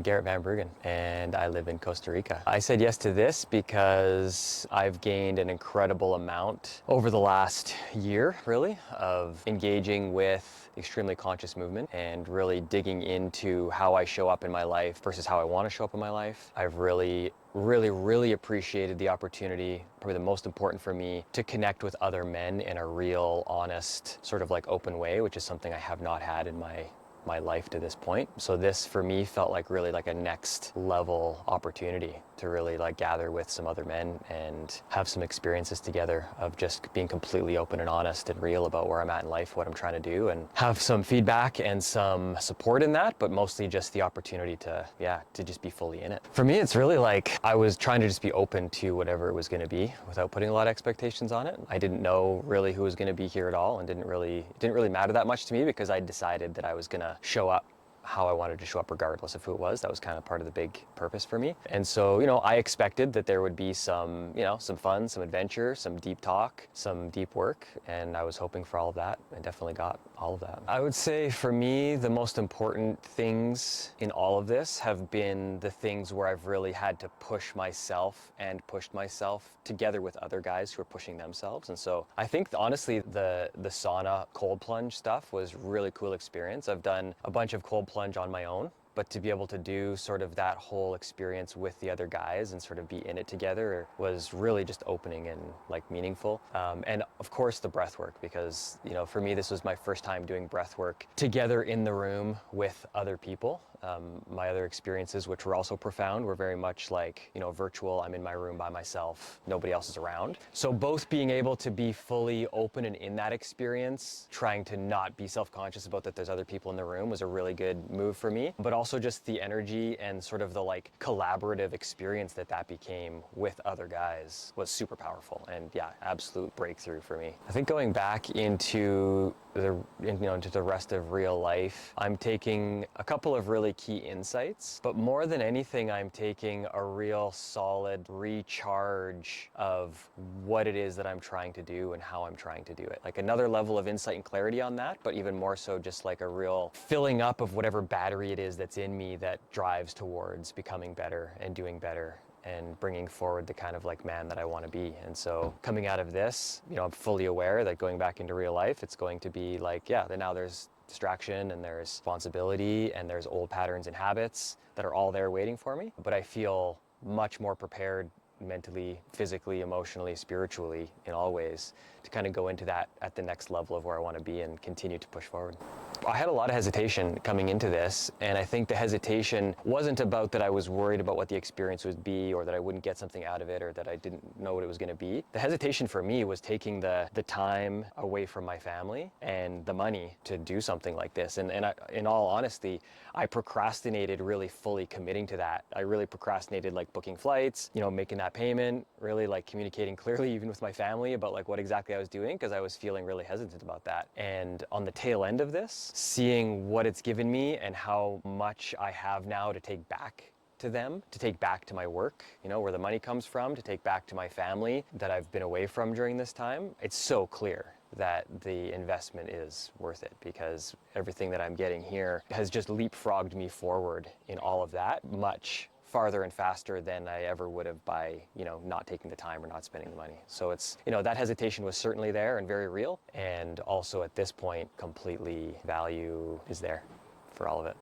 Gerrit Van Bruggen, and I live in Costa Rica. I said yes to this because I've gained an incredible amount over the last year, really, of engaging with extremely conscious movement and really digging into how I show up in my life versus how I want to show up in my life. I've really appreciated the opportunity, probably the most important for me, to connect with other men in a real, honest, sort of like open way, which is something I have not had in my life to this point. So this for me felt like really like a next level opportunity to really like gather with some other men and have some experiences together of just being completely open and honest and real about where I'm at in life, what I'm trying to do, and have some feedback and some support in that, but mostly just the opportunity to just be fully in it. For me, it's really like I was trying to just be open to whatever it was going to be without putting a lot of expectations on it. I didn't know really who was going to be here at all, and it didn't really matter that much to me because I decided that I was going to show up how I wanted to show up regardless of who it was. That was kind of part of the big purpose for me. And so, I expected that there would be some, some fun, some adventure, some deep talk, some deep work, and I was hoping for all of that and definitely got all of that. I would say for me, the most important things in all of this have been the things where I've really had to push myself and pushed myself together with other guys who are pushing themselves. And so I think honestly, the sauna cold plunge stuff was really cool experience. I've done a bunch of cold plunge on my own, but to be able to do sort of that whole experience with the other guys and sort of be in it together was really just opening and like meaningful. And of course the breath work, because for me this was my first time doing breath work together in the room with other people. My other experiences, which were also profound, were very much like virtual. I'm in my room by myself, nobody else is around. So both being able to be fully open and in that experience, trying to not be self-conscious about that there's other people in the room, was a really good move for me. But also just the energy and sort of the like collaborative experience that became with other guys was super powerful, and absolute breakthrough for me. I think going back into the rest of real life, I'm taking a couple of really key insights, but more than anything, I'm taking a real solid recharge of what it is that I'm trying to do and how I'm trying to do it. Like another level of insight and clarity on that, but even more so just like a real filling up of whatever battery it is that's in me that drives towards becoming better and doing better and bringing forward the kind of like man that I want to be. And so coming out of this, I'm fully aware that going back into real life, it's going to be like, now there's distraction and there's responsibility and there's old patterns and habits that are all there waiting for me. But I feel much more prepared mentally, physically, emotionally, spiritually, in all ways, to kind of go into that at the next level of where I want to be and continue to push forward. I had a lot of hesitation coming into this, and I think the hesitation wasn't about that I was worried about what the experience would be or that I wouldn't get something out of it or that I didn't know what it was going to be. The hesitation for me was taking the time away from my family and the money to do something like this. And in all honesty, I procrastinated really fully committing to that. I really procrastinated like booking flights, making that payment, really like communicating clearly even with my family about like what exactly I was doing, because I was feeling really hesitant about that. And on the tail end of this, seeing what it's given me and how much I have now to take back to them, to take back to my work, where the money comes from, to take back to my family that I've been away from during this time, it's so clear that the investment is worth it, because everything that I'm getting here has just leapfrogged me forward in all of that much farther and faster than I ever would have by, not taking the time or not spending the money. So it's, that hesitation was certainly there and very real. And also at this point, completely value is there for all of it.